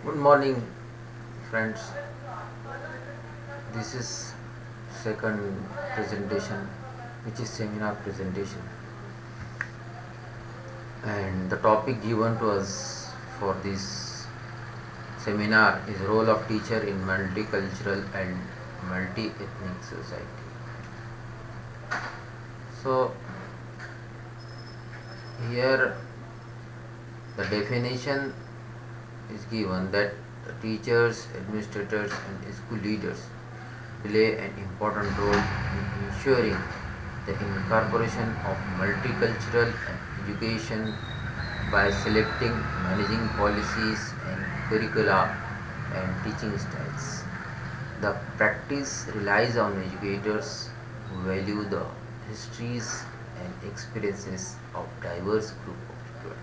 Good morning, friends. This is second presentation, which is seminar presentation, and the topic given to us for this seminar is role of teacher in multicultural and multi-ethnic society. So here the definition is given that teachers, administrators, and school leaders play an important role in ensuring the incorporation of multicultural education by selecting, managing policies and curricula and teaching styles. The practice relies on educators who value the histories and experiences of diverse group of students.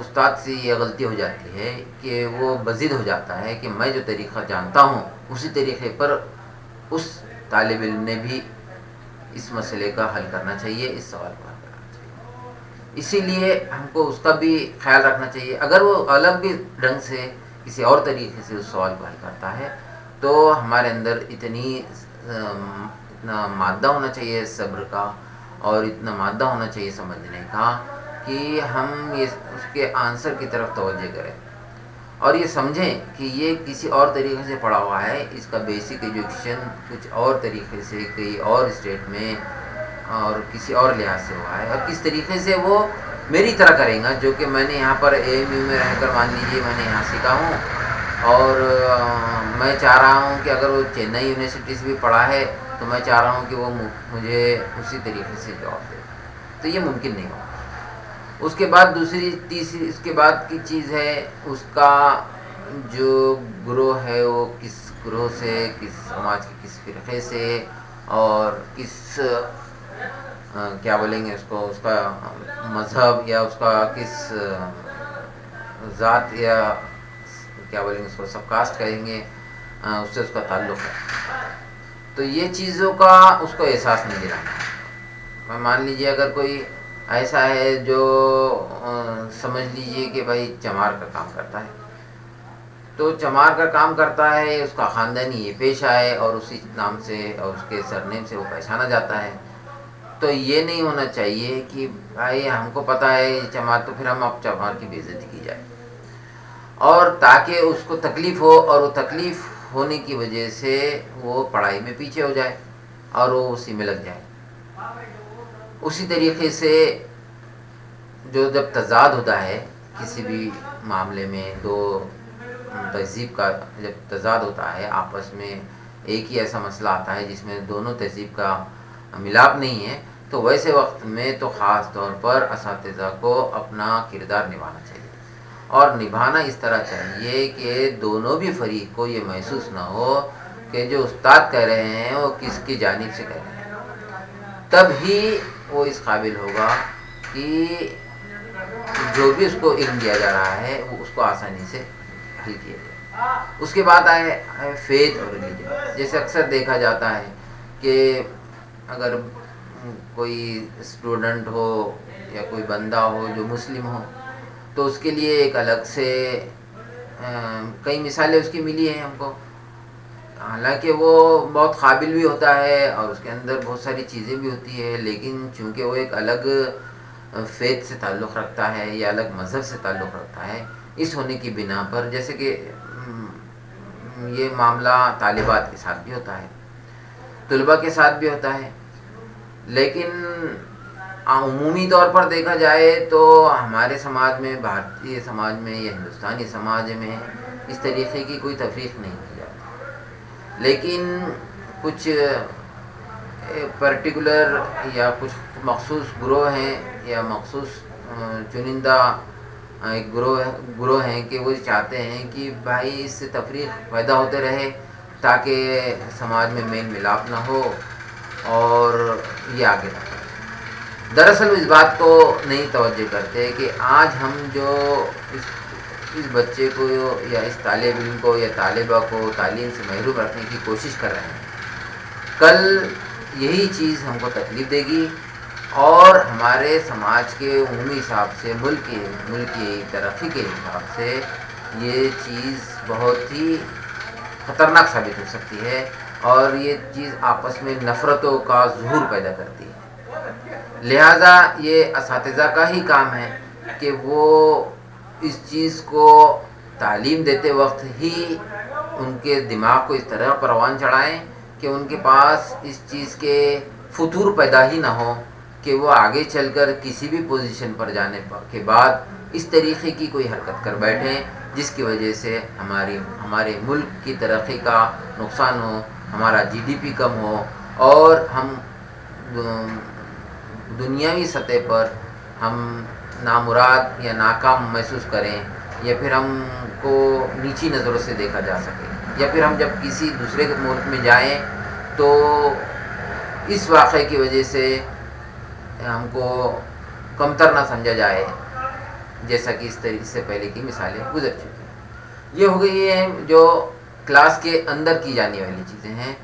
استاد سے یہ غلطی ہو جاتی ہے کہ وہ بضد ہو جاتا ہے کہ میں جو طریقہ جانتا ہوں اسی طریقے پر اس طالب علم نے بھی اس مسئلے کا حل کرنا چاہیے، اس سوال کو حل کرنا چاہیے۔ اسی لیے ہم کو اس کا بھی خیال رکھنا چاہیے۔ اگر وہ الگ بھی ڈھنگ سے کسی اور طریقے سے اس سوال کو حل کرتا ہے تو ہمارے اندر اتنا مادہ ہونا چاہیے صبر کا، اور اتنا مادہ ہونا چاہیے سمجھنے کا کہ ہم اس کے آنسر کی طرف توجہ کریں اور یہ سمجھیں کہ یہ کسی اور طریقے سے پڑھا ہوا ہے، اس کا بیسک ایجوکیشن کچھ اور طریقے سے کئی اور اسٹیٹ میں اور کسی اور لحاظ سے ہوا ہے، اور کس طریقے سے وہ میری طرح کریں گا جو کہ میں نے یہاں پر اے ایم یو میں رہ کر مان لیجیے میں نے یہاں سیکھا ہوں، اور میں چاہ رہا ہوں کہ اگر وہ چینئی یونیورسٹی سے بھی پڑھا ہے تو میں چاہ رہا ہوں کہ وہ مجھے اسی طریقے سے جواب دے، تو یہ ممکن نہیں ہوگا۔ اس کے بعد تیسری اس کے بعد کی چیز ہے اس کا جو گروہ ہے وہ کس گروہ سے، کس سماج کے کس فرقے سے، اور کس کیا بولیں گے اس کو، اس کا مذہب یا اس کا کس ذات یا کیا بولیں گے اس کو سب کاسٹ کہیں گے، اس سے اس کا تعلق ہے، تو یہ چیزوں کا اس کو احساس نہیں دلانا۔ مان لیجیے اگر کوئی ایسا ہے جو سمجھ لیجیے کہ بھائی چمار کا کام کرتا ہے، تو چمار کا کام کرتا ہے، اس کا خاندانی یہ پیشہ ہے اور اسی نام سے اور اس کے سرنیم سے وہ پہچانا جاتا ہے، تو یہ نہیں ہونا چاہیے کہ بھائی ہم کو پتہ ہے یہ چمار، تو پھر ہم اب چمار کی بے عزتی کی جائے، اور تاکہ اس کو تکلیف ہو اور وہ تکلیف ہونے کی وجہ سے وہ پڑھائی میں پیچھے ہو جائے اور وہ اسی میں لگ جائے۔ اسی طریقے سے جو جب تضاد ہوتا ہے کسی بھی معاملے میں، دو تہذیب کا جب تضاد ہوتا ہے آپس میں، ایک ہی ایسا مسئلہ آتا ہے جس میں دونوں تہذیب کا ملاپ نہیں ہے، تو ویسے وقت میں تو خاص طور پر اساتذہ کو اپنا کردار نبھانا چاہیے، اور نبھانا اس طرح چاہیے کہ دونوں بھی فریق کو یہ محسوس نہ ہو کہ جو استاد کہہ رہے ہیں وہ کس کی جانب سے کہہ رہے ہیں، تب ہی وہ اس قابل ہوگا کہ جو بھی اس کو علم دیا جا رہا ہے وہ اس کو آسانی سے حل کیا جائے۔ اس کے بعد آئے فیتھ اور ریلیجن۔ جیسے اکثر دیکھا جاتا ہے کہ اگر کوئی اسٹوڈنٹ ہو یا کوئی بندہ ہو جو مسلم ہو تو اس کے لیے ایک الگ سے کئی مثالیں اس کی ملی ہیں ہم کو، حالانکہ وہ بہت قابل بھی ہوتا ہے اور اس کے اندر بہت ساری چیزیں بھی ہوتی ہے، لیکن چونکہ وہ ایک الگ فیتھ سے تعلق رکھتا ہے یا الگ مذہب سے تعلق رکھتا ہے، اس ہونے کی بنا پر، جیسے کہ یہ معاملہ طالبات کے ساتھ بھی ہوتا ہے، طلباء کے ساتھ بھی ہوتا ہے، لیکن عمومی طور پر دیکھا جائے تو ہمارے سماج میں، بھارتی سماج میں یا ہندوستانی سماج میں اس طریقے کی کوئی تفریق نہیں کی جاتی، لیکن کچھ پرٹیکولر یا کچھ مخصوص گروہ ہیں یا مخصوص چنندہ ایک گروہ ہیں کہ وہ چاہتے ہیں کہ بھائی اس سے تفریق پیدا ہوتے رہے تاکہ سماج میں میل ملاپ نہ ہو اور یہ آگے نہ بڑھے۔ دراصل اس بات کو نہیں توجہ کرتے کہ آج ہم جو اس بچے کو یا اس طالب علم کو یا طالبہ کو تعلیم سے محروم رکھنے کی کوشش کر رہے ہیں، کل یہی چیز ہم کو تکلیف دے گی اور ہمارے سماج کے عمومی حساب سے، ملک کی ترقی کے حساب سے یہ چیز بہت ہی خطرناک ثابت ہو سکتی ہے، اور یہ چیز آپس میں نفرتوں کا ظہور پیدا کرتی ہے۔ لہذا یہ اساتذہ کا ہی کام ہے کہ وہ اس چیز کو تعلیم دیتے وقت ہی ان کے دماغ کو اس طرح پروان چڑھائیں کہ ان کے پاس اس چیز کے فطور پیدا ہی نہ ہو کہ وہ آگے چل کر کسی بھی پوزیشن پر جانے کے بعد اس طریقے کی کوئی حرکت کر بیٹھیں جس کی وجہ سے ہمارے ملک کی ترقی کا نقصان ہو، ہمارا جی ڈی پی کم ہو، اور ہم دنیاوی سطح پر ہم نامراد یا ناکام محسوس کریں، یا پھر ہم کو نیچی نظروں سے دیکھا جا سکے، یا پھر ہم جب کسی دوسرے ملک میں جائیں تو اس واقعے کی وجہ سے ہم کو کمتر نہ سمجھا جائے، جیسا کہ اس طریقے سے پہلے کی مثالیں گزر چکی ہیں۔ یہ ہو گئی ہیں جو کلاس کے اندر کی جانے والی چیزیں ہیں۔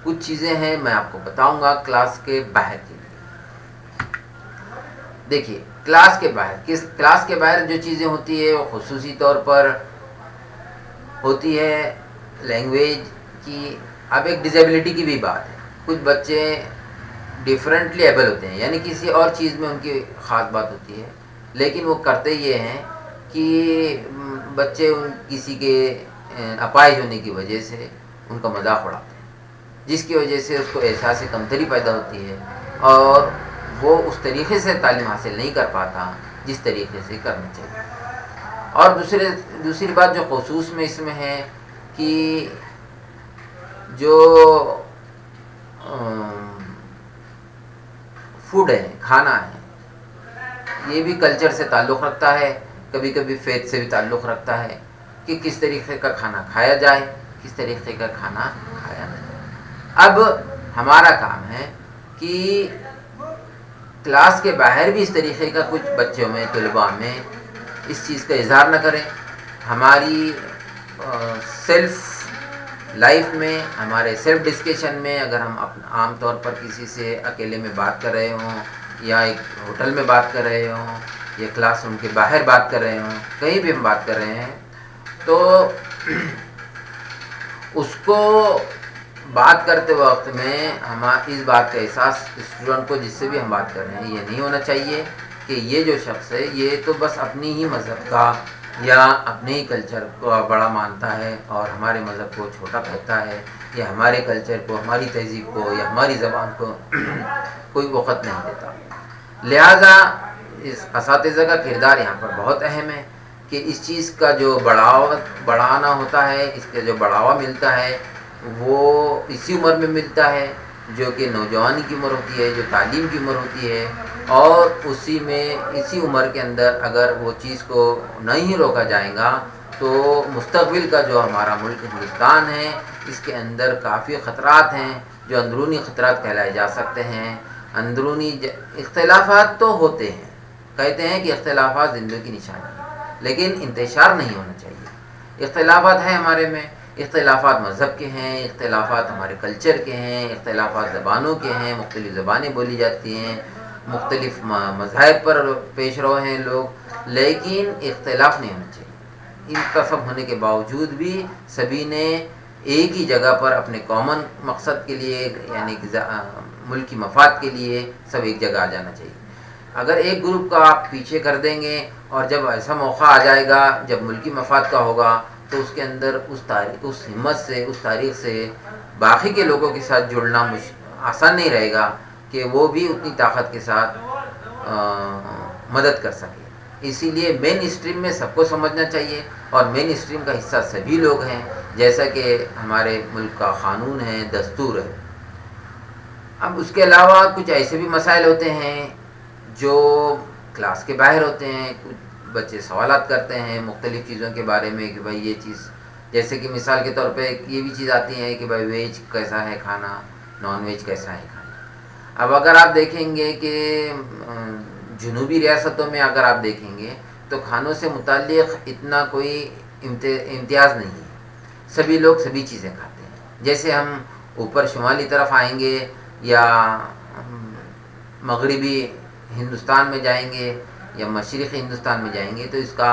کچھ چیزیں ہیں میں آپ کو بتاؤں گا کلاس کے باہر کے لیے۔ دیکھیے کلاس کے باہر جو چیزیں ہوتی ہے وہ خصوصی طور پر ہوتی ہے لینگویج کی۔ اب ایک ڈیزیبلٹی کی بھی بات ہے، کچھ بچے ڈیفرنٹلی ایبل ہوتے ہیں، یعنی کسی اور چیز میں ان کی خاص بات ہوتی ہے، لیکن وہ کرتے یہ ہیں کہ بچے کسی کے اپائج ہونے کی وجہ سے ان کا مذاق اڑاتے ہیں، جس کی وجہ سے اس کو احساس کمتری پیدا ہوتی ہے اور وہ اس طریقے سے تعلیم حاصل نہیں کر پاتا جس طریقے سے کرنا چاہیے۔ اور دوسری بات جو خصوص میں اس میں ہے کہ جو فوڈ ہے، کھانا ہے، یہ بھی کلچر سے تعلق رکھتا ہے، کبھی کبھی فیتھ سے بھی تعلق رکھتا ہے کہ کس طریقے کا کھانا کھایا جائے، کس طریقے کا کھانا کھایا نہ جائے۔ اب ہمارا کام ہے کہ کلاس کے باہر بھی اس طریقے کا کچھ بچوں میں، طلباء میں اس چیز کا اظہار نہ کریں۔ ہماری سیلف لائف میں، ہمارے سیلف ڈسکشن میں، اگر ہم عام طور پر کسی سے اکیلے میں بات کر رہے ہوں یا ایک ہوٹل میں بات کر رہے ہوں یا کلاس روم کے باہر بات کر رہے ہوں، کہیں بھی ہم بات کر رہے ہیں، تو اس کو بات کرتے وقت میں ہم اس بات کا احساس اسٹوڈنٹ کو جس سے بھی ہم بات کر رہے ہیں یہ نہیں ہونا چاہیے کہ یہ جو شخص ہے یہ تو بس اپنی ہی مذہب کا یا اپنے ہی کلچر کو بڑا مانتا ہے اور ہمارے مذہب کو چھوٹا کہتا ہے، یا ہمارے کلچر کو، ہماری تہذیب کو یا ہماری زبان کو کوئی وقت نہیں دیتا۔ لہذا اس اساتذہ کا کردار یہاں پر بہت اہم ہے کہ اس چیز کا جو بڑھانا ہوتا ہے، اس کا جو بڑھاوا ملتا ہے وہ اسی عمر میں ملتا ہے جو کہ نوجوانی کی عمر ہوتی ہے، جو تعلیم کی عمر ہوتی ہے، اور اسی عمر کے اندر اگر وہ چیز کو نہیں روکا جائے گا تو مستقبل کا جو ہمارا ملک ہندوستان ہے اس کے اندر کافی خطرات ہیں جو اندرونی خطرات کہلائے جا سکتے ہیں۔ اندرونی اختلافات تو ہوتے ہیں، کہتے ہیں کہ اختلافات زندگی کی نشانی ہے، لیکن انتشار نہیں ہونا چاہیے۔ اختلافات ہیں ہمارے میں، اختلافات مذہب کے ہیں، اختلافات ہمارے کلچر کے ہیں، اختلافات زبانوں کے ہیں، مختلف زبانیں بولی جاتی ہیں، مختلف مذاہب پر پیش رو ہیں لوگ، لیکن اختلاف نہیں ہونا چاہیے۔ ان کا سب ہونے کے باوجود بھی سبھی نے ایک ہی جگہ پر اپنے کامن مقصد کے لیے، یعنی ملکی مفاد کے لیے سب ایک جگہ آ جانا چاہیے۔ اگر ایک گروپ کا آپ پیچھے کر دیں گے اور جب ایسا موقع آ جائے گا جب ملکی مفاد کا ہوگا تو اس کے اندر اس ہمت سے، اس تاریخ سے باقی کے لوگوں کے ساتھ جڑنا آسان نہیں رہے گا کہ وہ بھی اتنی طاقت کے ساتھ مدد کر سکے۔ اسی لیے مین اسٹریم میں سب کو سمجھنا چاہیے، اور مین اسٹریم کا حصہ سبھی لوگ ہیں، جیسا کہ ہمارے ملک کا قانون ہے، دستور ہے۔ اب اس کے علاوہ کچھ ایسے بھی مسائل ہوتے ہیں جو کلاس کے باہر ہوتے ہیں۔ کچھ بچے سوالات کرتے ہیں مختلف چیزوں کے بارے میں کہ بھائی یہ چیز، جیسے کہ مثال کے طور پہ یہ بھی چیز آتی ہے کہ بھائی ویج کیسا ہے کھانا، نان ویج کیسا ہے کھانا۔ اب اگر آپ دیکھیں گے کہ جنوبی ریاستوں میں اگر آپ دیکھیں گے تو کھانوں سے متعلق اتنا کوئی امتیاز نہیں ہے، سبھی لوگ سبھی چیزیں کھاتے ہیں۔ جیسے ہم اوپر شمالی طرف آئیں گے یا مغربی ہندوستان میں جائیں گے یا مشرقی ہندوستان میں جائیں گے تو اس کا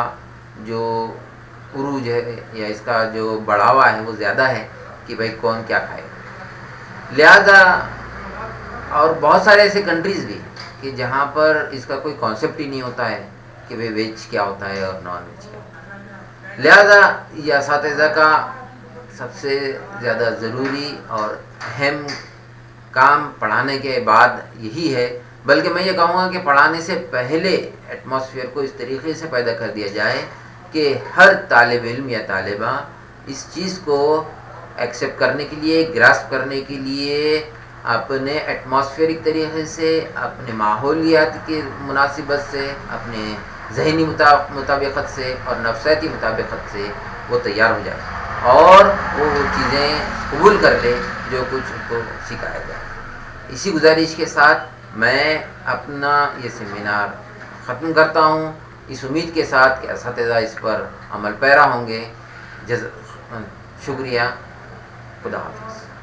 جو عروج ہے یا اس کا جو بڑھاوا ہے وہ زیادہ ہے کہ بھائی کون کیا کھائے گا۔ لہذا اور بہت سارے ایسے کنٹریز بھی کہ جہاں پر اس کا کوئی کانسیپٹ ہی نہیں ہوتا ہے کہ بھائی ویج کیا ہوتا ہے اور نان ویج کیا ہوتا ہے۔ لہذا یہ اساتذہ کا سب سے زیادہ ضروری اور اہم کام پڑھانے کے بعد یہی ہے، بلکہ میں یہ کہوں گا کہ پڑھانے سے پہلے ایٹماسفیئر کو اس طریقے سے پیدا کر دیا جائے کہ ہر طالب علم یا طالبہ اس چیز کو ایکسیپٹ کرنے کے لیے، گراسپ کرنے کے لیے اپنے ایٹماسفیئرک طریقے سے، اپنے ماحولیات کی مناسبت سے، اپنے ذہنی مطابقت سے اور نفسیاتی مطابقت سے وہ تیار ہو جائے اور وہ چیزیں قبول کر لے جو کچھ ان کو سکھایا جائے۔ اسی گزارش کے ساتھ میں اپنا یہ سیمینار ختم کرتا ہوں اس امید کے ساتھ کہ اساتذہ اس پر عمل پیرا ہوں گے. شکریہ. خدا حافظ.